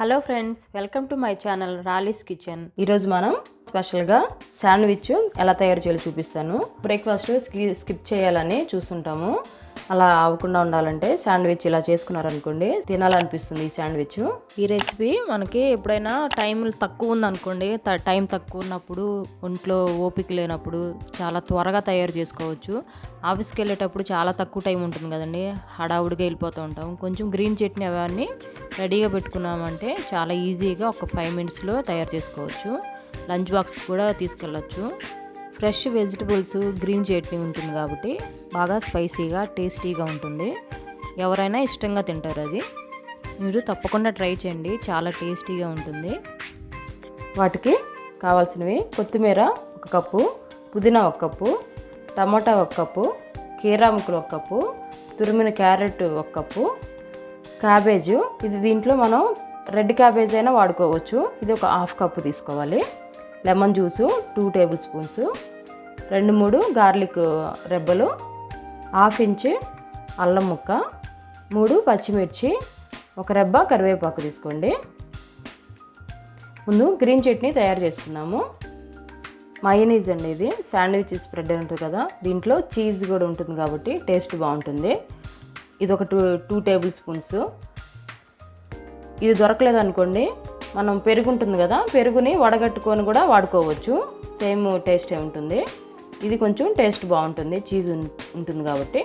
Hello friends, welcome to my channel Rali's kitchen. ఈరోజు మనం స్పెషల్గా శాండ్విచ్ ఎలా తయారు చేయాలో చూపిస్తాను. బ్రేక్ఫాస్ట్ స్కిప్ చేయాలని చూస్తుంటాము. అలా అవ్వకుండా ఉండాలంటే శాండ్విచ్ ఇలా చేసుకున్నారనుకోండి తినాలనిపిస్తుంది ఈ శాండ్విచ్. ఈ రెసిపీ మనకి ఎప్పుడైనా టైం తక్కువ ఉందనుకోండి, టైం తక్కువ ఉన్నప్పుడు, ఒంట్లో ఓపిక లేనప్పుడు చాలా త్వరగా తయారు చేసుకోవచ్చు. ఆఫీస్కి వెళ్ళేటప్పుడు చాలా తక్కువ టైం ఉంటుంది కదండి, హడావుడిగా వెళ్ళిపోతూ ఉంటాం. కొంచెం గ్రీన్ చట్నీ అవన్నీ రెడీగా పెట్టుకున్నామంటే చాలా ఈజీగా ఒక 5 మినిట్స్లో తయారు చేసుకోవచ్చు. లంచ్ బాక్స్ కూడా తీసుకెళ్ళచ్చు. ఫ్రెష్ వెజిటబుల్స్, గ్రీన్ చట్నీ ఉంటుంది కాబట్టి బాగా స్పైసీగా టేస్టీగా ఉంటుంది. ఎవరైనా ఇష్టంగా తింటారు. అది మీరు తప్పకుండా ట్రై చేయండి, చాలా టేస్టీగా ఉంటుంది. వాటికి కావాల్సినవి కొత్తిమీర 1 కప్పు, పుదీనా 1 కప్పు, టమాటా 1 కప్పు, కీరా ముక్కలు 1 కప్పు, తురిమిన క్యారెట్ 1 కప్పు, క్యాబేజ్. ఇది దీంట్లో మనం రెడ్ క్యాబేజ్ అయినా వాడుకోవచ్చు. ఇది ఒక 1/2 కప్పు తీసుకోవాలి. Lemon juice 2 table spoons, 2-3 garlic రెబ్బలు, 1/2 ఇంచు అల్లం ముక్క, 3 పచ్చిమిర్చి, 1 రెబ్బ కరివేపాకు తీసుకోండి. ముందు గ్రీన్ చట్నీ తయారు చేసుకున్నాము. మయోనీస్ అండి, ఇది శాండ్విచ్ స్ప్రెడ్ ఉంటుంది కదా, దీంట్లో చీజ్ కూడా ఉంటుంది కాబట్టి టేస్ట్ బాగుంటుంది. ఇది ఒక 2 టేబుల్ స్పూన్స్. ఇది దొరకలేదు అనుకోండి, మనం పెరుగు ఉంటుంది కదా, పెరుగుని వడగట్టుకొని కూడా వాడుకోవచ్చు. సేమ్ టేస్టే ఉంటుంది. ఇది కొంచెం టేస్ట్ బాగుంటుంది, చీజ్ ఉంటుంది కాబట్టి.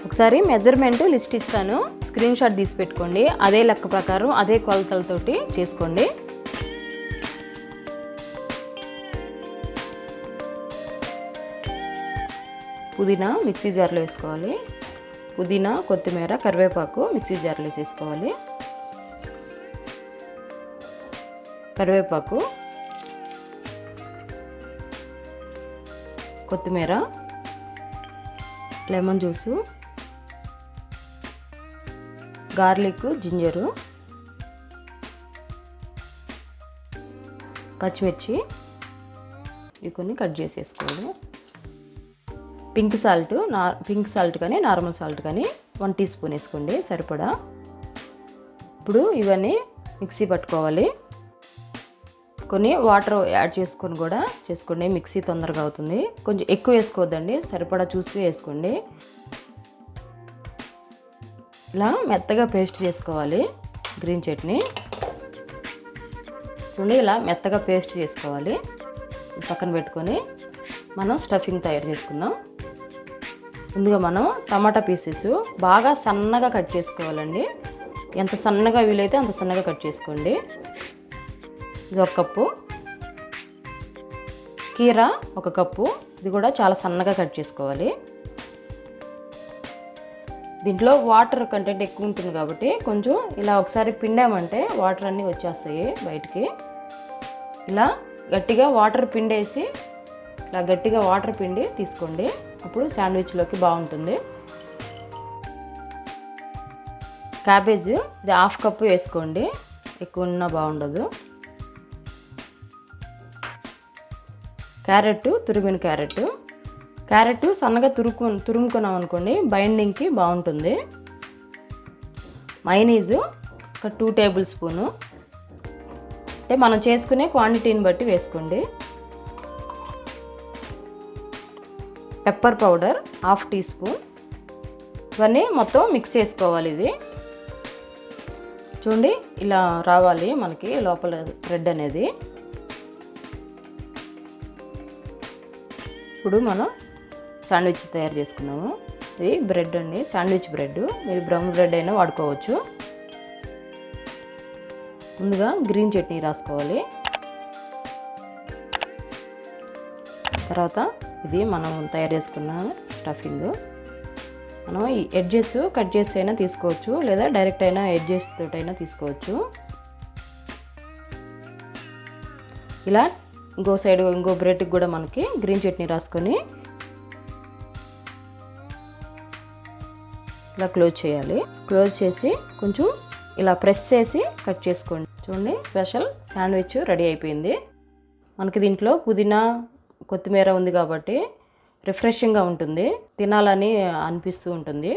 ఒకసారి మెజర్మెంట్ లిస్ట్ ఇస్తాను, స్క్రీన్ షాట్ తీసి పెట్టుకోండి. అదే లెక్క ప్రకారం అదే కొలతలతోటి చేసుకోండి. పుదీనా మిక్సీ జార్లో వేసుకోవాలి. పుదీనా, కొత్తిమీర, కరివేపాకు మిక్సీ జార్లో వేసుకోవాలి. కరివేపాకు, కొత్తిమీర, లెమన్ జ్యూసు, గార్లిక్, జింజరు, పచ్చిమిర్చి ఇవి కొన్ని కట్ చేసేసుకోవాలి. పింక్ సాల్ట్ కానీ నార్మల్ సాల్ట్ కానీ 1 టీ స్పూన్ వేసుకోండి సరిపడా. ఇప్పుడు ఇవన్నీ మిక్సీ పట్టుకోవాలి. కొన్ని వాటర్ యాడ్ చేసుకొని కూడా చేసుకోండి, మిక్సీ తొందరగా అవుతుంది. కొంచెం ఎక్కువ వేసుకోవద్దండి, సరిపడా చూసి వేసుకోండి. ఇలా మెత్తగా పేస్ట్ చేసుకోవాలి గ్రీన్ చట్నీ. చూడండి, ఇలా మెత్తగా పేస్ట్ చేసుకోవాలి. పక్కన పెట్టుకొని మనం స్టఫింగ్ తయారు చేసుకుందాం. ముందుగా మనం టమాటా పీసెస్ బాగా సన్నగా కట్ చేసుకోవాలండి. ఎంత సన్నగా వీలైతే అంత సన్నగా కట్ చేసుకోండి. ఇది 1 కప్పు. కీరా 1 కప్పు, ఇది కూడా చాలా సన్నగా కట్ చేసుకోవాలి. దీంట్లో వాటర్ కంటెంట్ ఎక్కువ ఉంటుంది కాబట్టి కొంచెం ఇలా ఒకసారి పిండామంటే వాటర్ అన్నీ వచ్చేస్తాయి బయటికి. ఇలా గట్టిగా వాటర్ పిండేసి ఇలా గట్టిగా వాటర్ పిండి తీసుకోండి, అప్పుడు శాండ్విచ్లోకి బాగుంటుంది. క్యాబేజ్ ఇది 1/2 కప్పు వేసుకోండి, ఎక్కువ ఉన్నా బాగుండదు. క్యారెట్, తురిమిన క్యారెట్ సన్నగా తురుముకున్నాం అనుకోండి, బైండింగ్కి బాగుంటుంది. మైనీస్ ఒక 2 టేబుల్ స్పూను, అంటే మనం చేసుకునే క్వాంటిటీని బట్టి వేసుకోండి. Pepper powder 1/2 teaspoon. ఇవన్నీ మొత్తం మిక్స్ చేసుకోవాలి. ఇది చూడండి, ఇలా రావాలి మనకి లోపల బ్రెడ్ అనేది. ఇప్పుడు మనం శాండ్విచ్ తయారు చేసుకున్నాము. ఇది బ్రెడ్ అండి, శాండ్విచ్ బ్రెడ్. మీరు బ్రౌన్ బ్రెడ్ అయినా వాడుకోవచ్చు. ముందుగా గ్రీన్ చట్నీ రాసుకోవాలి. తర్వాత ఇది మనం తయారు చేసుకున్న స్టఫింగ్. మనం ఈ ఎడ్జెస్ కట్ చేసి అయినా తీసుకోవచ్చు, లేదా డైరెక్ట్ అయినా ఎడ్జెస్ తోటైనా తీసుకోవచ్చు. ఇలా ఇంకో బ్రెడ్కి కూడా మనకి గ్రీన్ చట్నీ రాసుకొని ఇలా క్లోజ్ చేయాలి. క్లోజ్ చేసి కొంచెం ఇలా ప్రెస్ చేసి కట్ చేసుకోండి. చూడండి, స్పెషల్ శాండ్విచ్ రెడీ అయిపోయింది. మనకి దీంట్లో పుదీనా, కొత్తిమీర ఉంది కాబట్టి రిఫ్రెషింగ్గా ఉంటుంది, తినాలని అనిపిస్తూ ఉంటుంది.